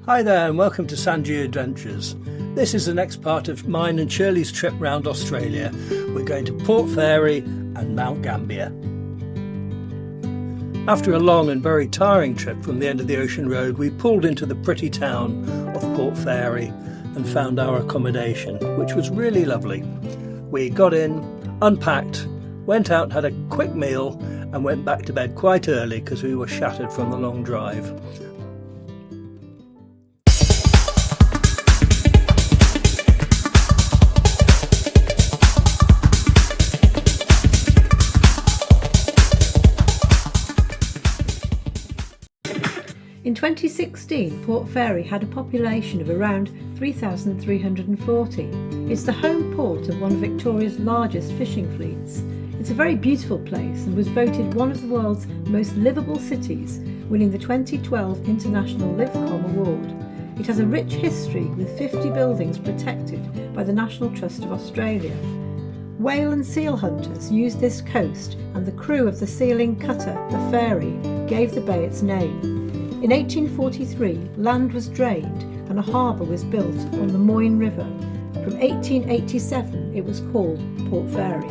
Hi there and welcome to Sangeeadventures. This is the next part of mine and Shirley's trip round Australia. We're going to Portfairy and Mount Gambia. After a long and very tiring trip from the end of the ocean road, we pulled into the pretty town of Portfairy and found our accommodation, which was really lovely. We got in, unpacked, went out and had a quick meal and went back to bed quite early because we were shattered from the long drive. In 2016, Portfairy had a population of around 3,340. It's the home port of one of Victoria's largest fishing fleets. It's a very beautiful place and was voted one of the world's most livable cities, winning the 2012 International LiveCom Award. It has a rich history with 50 buildings protected by the National Trust of Australia. Whale and seal hunters used this coast, and the crew of the sealing cutter, the Fairy, gave the bay its name. In 1843, land was drained and a harbour was built on the Moyne River. From 1887, it was called Portfairy.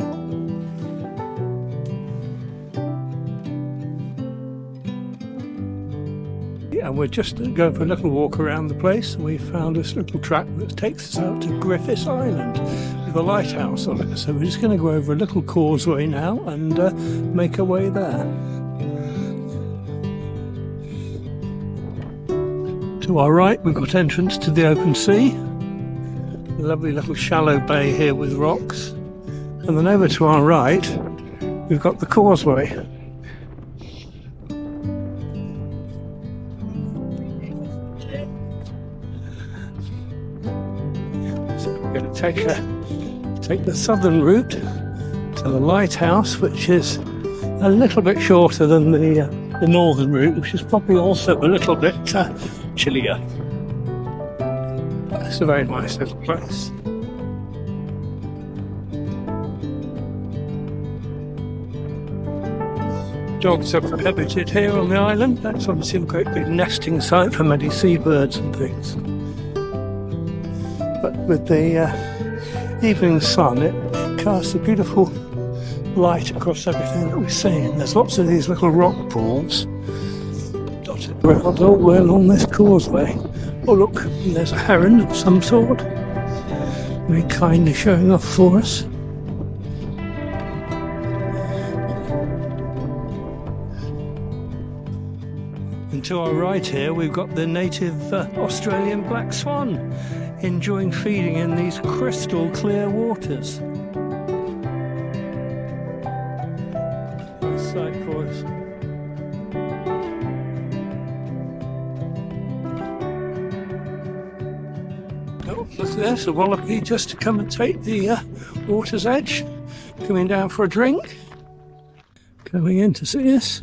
And we're just going for a little walk around the place, and we found this little track that takes us out to Griffiths Island with a lighthouse on it. So we're just going to go over a little causeway now and make our way there. To our right, we've got entrance to the open sea. A lovely little shallow bay here with rocks. And then over to our right, we've got the causeway. So we're going to take the southern route to the lighthouse, which is a little bit shorter than the northern route, which is probably also a little bit chillier. It's a very nice little place. Dogs are prohibited here on the island. That's obviously a great big nesting site for many seabirds and things. But with the evening sun, it casts a beautiful light across everything that we see. And there's lots of these little rock pools dotted around all the way along this causeway. Oh look, there's a heron of some sort, very kindly showing off for us. And to our right here we've got the native Australian black swan, enjoying feeding in these crystal clear waters. Nice sight for us. Look at this, a wallaby just to come and take the water's edge, coming down for a drink, coming in to see us.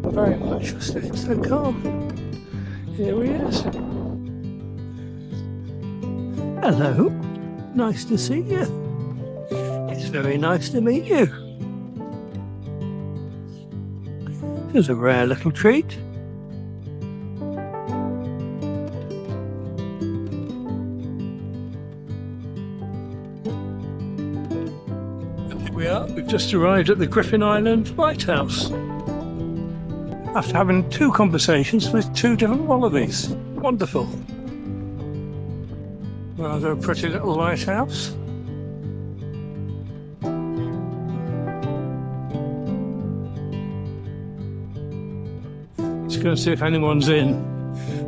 Very much for staying so calm. Here he is. Hello, nice to see you. It's very nice to meet you. Here's a rare little treat. And here we are, we've just arrived at the Griffiths Island lighthouse. After having two conversations with two different wallabies. Wonderful. Rather a pretty little lighthouse. Just going to see if anyone's in.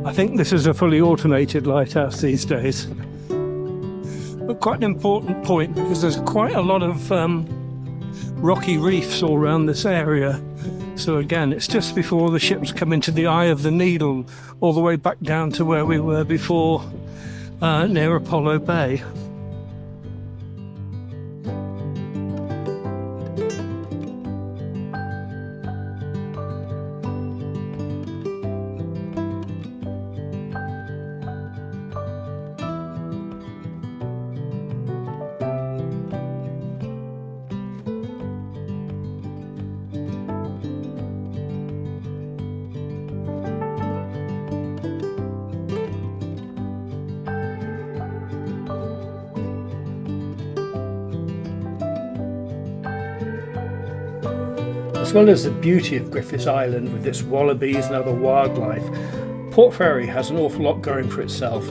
I think this is a fully automated lighthouse these days. But quite an important point because there's quite a lot of rocky reefs all around this area. So again, it's just before the ships come into the eye of the needle, all the way back down to where we were before, near Apollo Bay. As well as the beauty of Griffiths Island with its wallabies and other wildlife, Portfairy has an awful lot going for itself.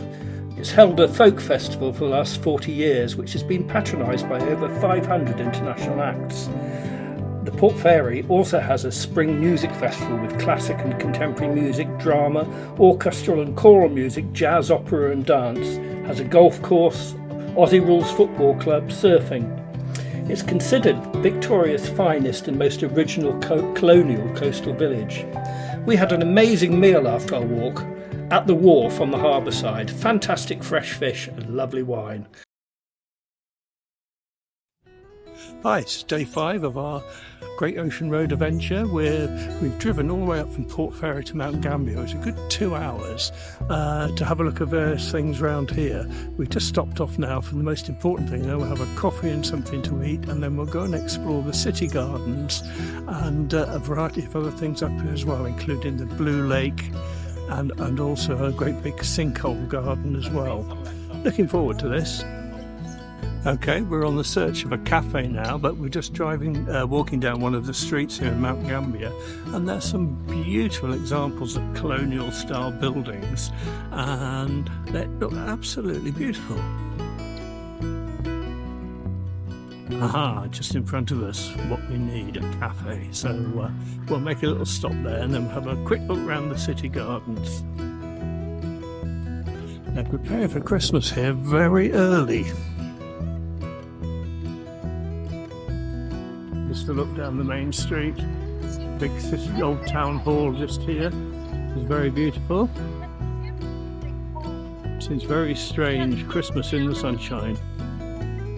It's held a folk festival for the last 40 years, which has been patronised by over 500 international acts. The Portfairy also has a spring music festival with classic and contemporary music, drama, orchestral and choral music, jazz, opera and dance, has a golf course, Aussie Rules Football Club, surfing. It's considered Victoria's finest and most original colonial coastal village. We had an amazing meal after our walk at the wharf on the harbour side. Fantastic fresh fish and lovely wine. Hi, it's day 5 of our Great Ocean Road adventure where we've driven all the way up from Portfairy to Mount Gambia. It's a good 2 hours to have a look at various things around here. We've just stopped off now for the most important thing. Then we'll have a coffee and something to eat, and then we'll go and explore the city gardens and a variety of other things up here as well, including the Blue Lake and also a great big sinkhole garden as well. Looking forward to this. Okay, we're on the search of a cafe now, but we're just walking down one of the streets here in Mount Gambia, and there's some beautiful examples of colonial style buildings, and they look absolutely beautiful. Aha, just in front of us, what we need, a cafe. So we'll make a little stop there and then we'll have a quick look around the city gardens. They're preparing for Christmas here very early. Just a look down the main street, big old town hall just here. It's very beautiful. Seems very strange, Christmas in the sunshine.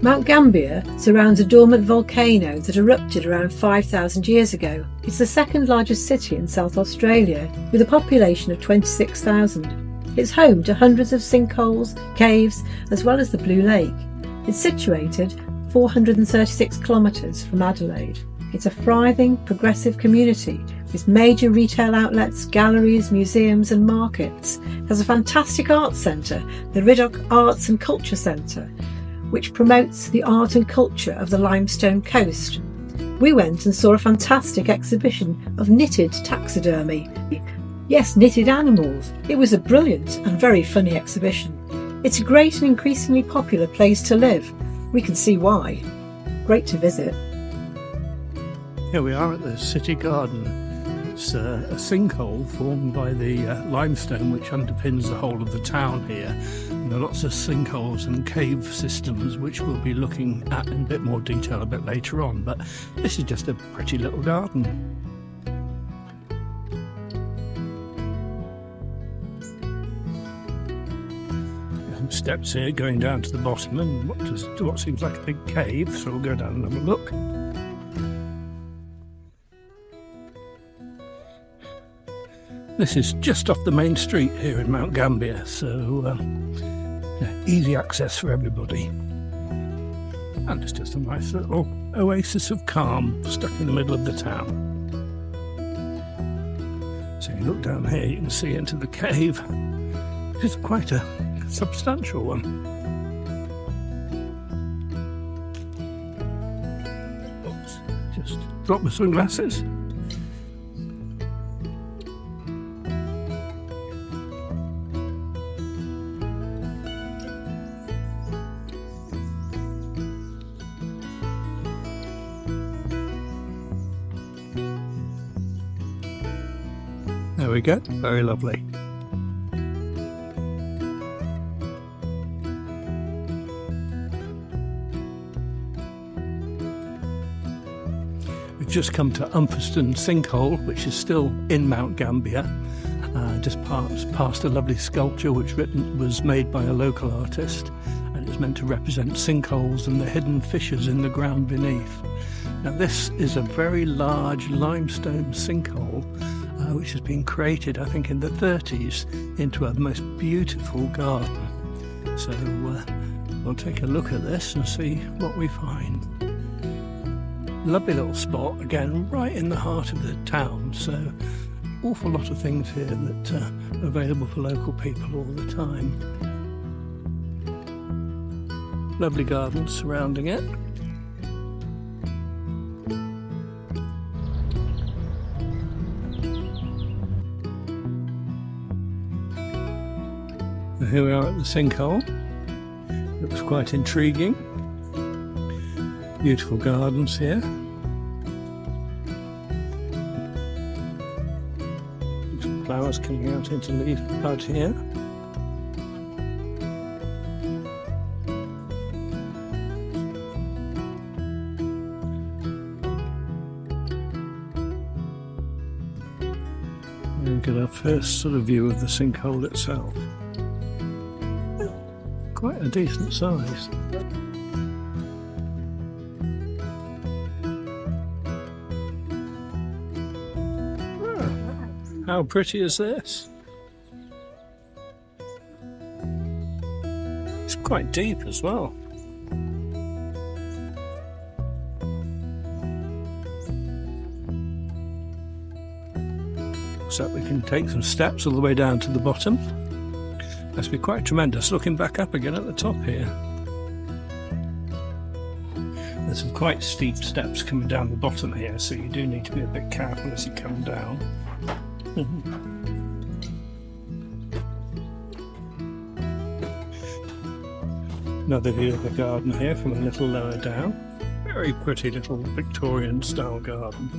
Mount Gambia surrounds a dormant volcano that erupted around 5,000 years ago. It's the second largest city in South Australia, with a population of 26,000. It's home to hundreds of sinkholes, caves, as well as the Blue Lake. It's situated 436 kilometres from Adelaide. It's a thriving, progressive community with major retail outlets, galleries, museums and markets. It has a fantastic arts centre, the Riddoch Arts and Culture Centre, which promotes the art and culture of the limestone coast. We went and saw a fantastic exhibition of knitted taxidermy. Yes, knitted animals. It was a brilliant and very funny exhibition. It's a great and increasingly popular place to live. We can see why. Great to visit. Here we are at the city garden. It's a sinkhole formed by the limestone which underpins the whole of the town here. And there are lots of sinkholes and cave systems which we'll be looking at in a bit more detail a bit later on, but this is just a pretty little garden. Some steps here going down to the bottom and what seems like a big cave, so we'll go down and have a look. This is just off the main street here in Mount Gambia, so easy access for everybody. And it's just a nice little oasis of calm stuck in the middle of the town. So you look down here, you can see into the cave. It's quite a substantial one. Oops, just drop my sunglasses. There we go, very lovely. We've just come to Umperston Sinkhole, which is still in Mount Gambia, just past a lovely sculpture which was made by a local artist, and it's meant to represent sinkholes and the hidden fissures in the ground beneath. Now this is a very large limestone sinkhole which has been created, I think, in the 30s into a most beautiful garden. So we'll take a look at this and see what we find. Lovely little spot, again, right in the heart of the town, so awful lot of things here that are available for local people all the time. Lovely gardens surrounding it. Here we are at the Sinkhole. Looks quite intriguing. Beautiful gardens here. Some flowers coming out into leaf bud here. And get our first sort of view of the sinkhole itself. Quite a decent size. How pretty is this? It's quite deep as well. So we can take some steps all the way down to the bottom. Must be quite tremendous looking back up again at the top here. There's some quite steep steps coming down the bottom here, so you do need to be a bit careful as you come down. Another view of the garden here from a little lower down. Very pretty little Victorian style garden.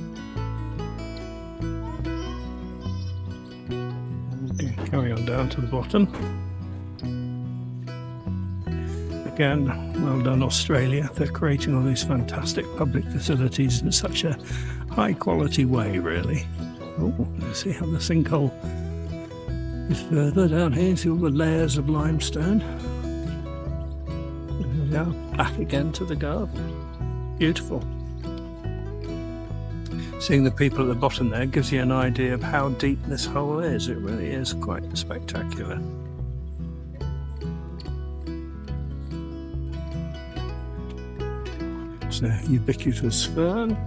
Okay, carry on down to the bottom. Again, well done Australia, they're creating all these fantastic public facilities in such a high quality way really. Oh, let's see how the sinkhole is further down here. See all the layers of limestone. And now back again to the garden. Beautiful. Seeing the people at the bottom there gives you an idea of how deep this hole is. It really is quite spectacular. It's a ubiquitous fern.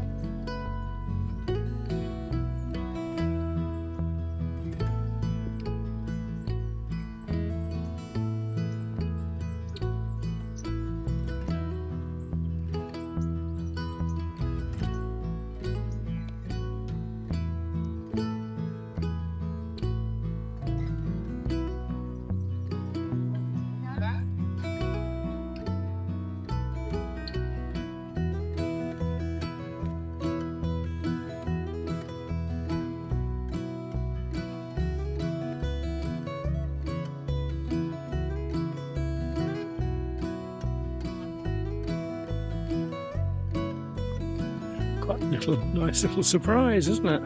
Quite a nice little surprise, isn't it?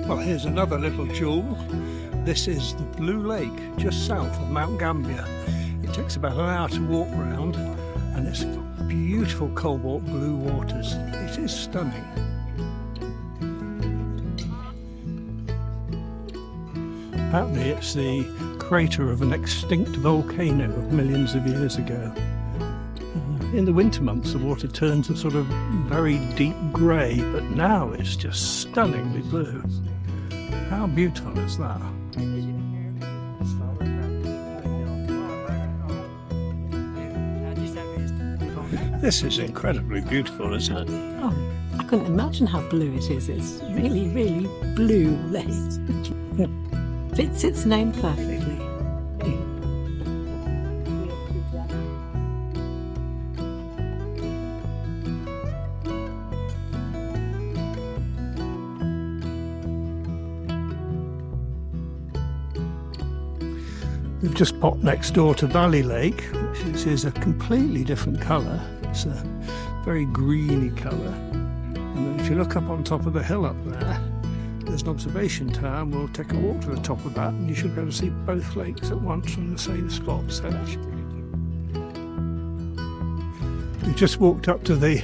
Well, here's another little jewel. This is the Blue Lake, just south of Mount Gambia. It takes about an hour to walk round, and it's beautiful cobalt blue waters. It is stunning. Apparently it's the crater of an extinct volcano of millions of years ago. In the winter months the water turns a sort of very deep grey, but now it's just stunningly blue. How beautiful is that? This is incredibly beautiful, isn't it? Oh, I couldn't imagine how blue it is. It's really, really blue lake. Fits its name perfectly. We've just popped next door to Valley Lake, which is a completely different colour. It's a very greeny colour. And then if you look up on top of the hill up there, there's an observation tower, and we'll take a walk to the top of that, and you should be able to see both lakes at once from the same spot. So we've just walked up to the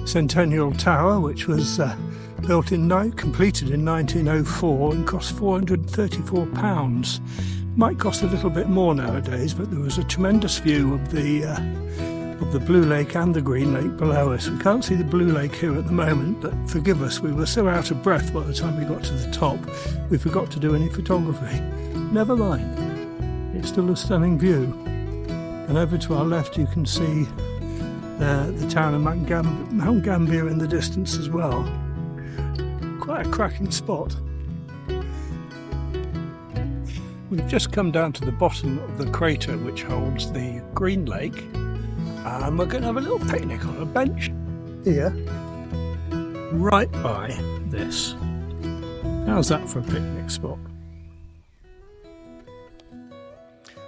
Centennial Tower, which was completed in 1904 and cost £434. Might cost a little bit more nowadays, but there was a tremendous view of the Blue Lake and the Green Lake below us. We can't see the Blue Lake here at the moment, but forgive us, we were so out of breath by the time we got to the top, we forgot to do any photography. Never mind, it's still a stunning view. And over to our left you can see the town of Mount Gambia in the distance as well. Quite a cracking spot. We've just come down to the bottom of the crater which holds the Green Lake, and we're going to have a little picnic on a bench here, right by this. How's that for a picnic spot?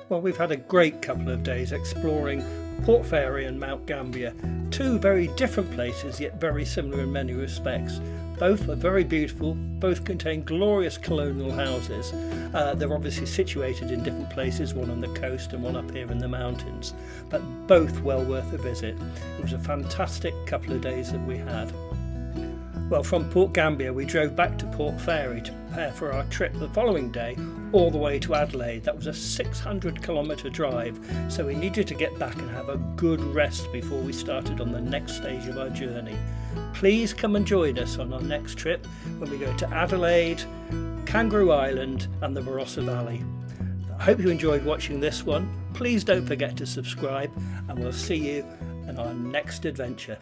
Well, we've had a great couple of days exploring Portfairy and Mount Gambia, two very different places yet very similar in many respects. Both are very beautiful, both contain glorious colonial houses. They're obviously situated in different places, one on the coast and one up here in the mountains, but both well worth a visit. It was a fantastic couple of days that we had. Well, from Port Gambia we drove back to Portfairy to prepare for our trip the following day all the way to Adelaide. That was a 600-kilometre drive, so we needed to get back and have a good rest before we started on the next stage of our journey. Please come and join us on our next trip when we go to Adelaide, Kangaroo Island and the Barossa Valley. I hope you enjoyed watching this one. Please don't forget to subscribe, and we'll see you in our next adventure.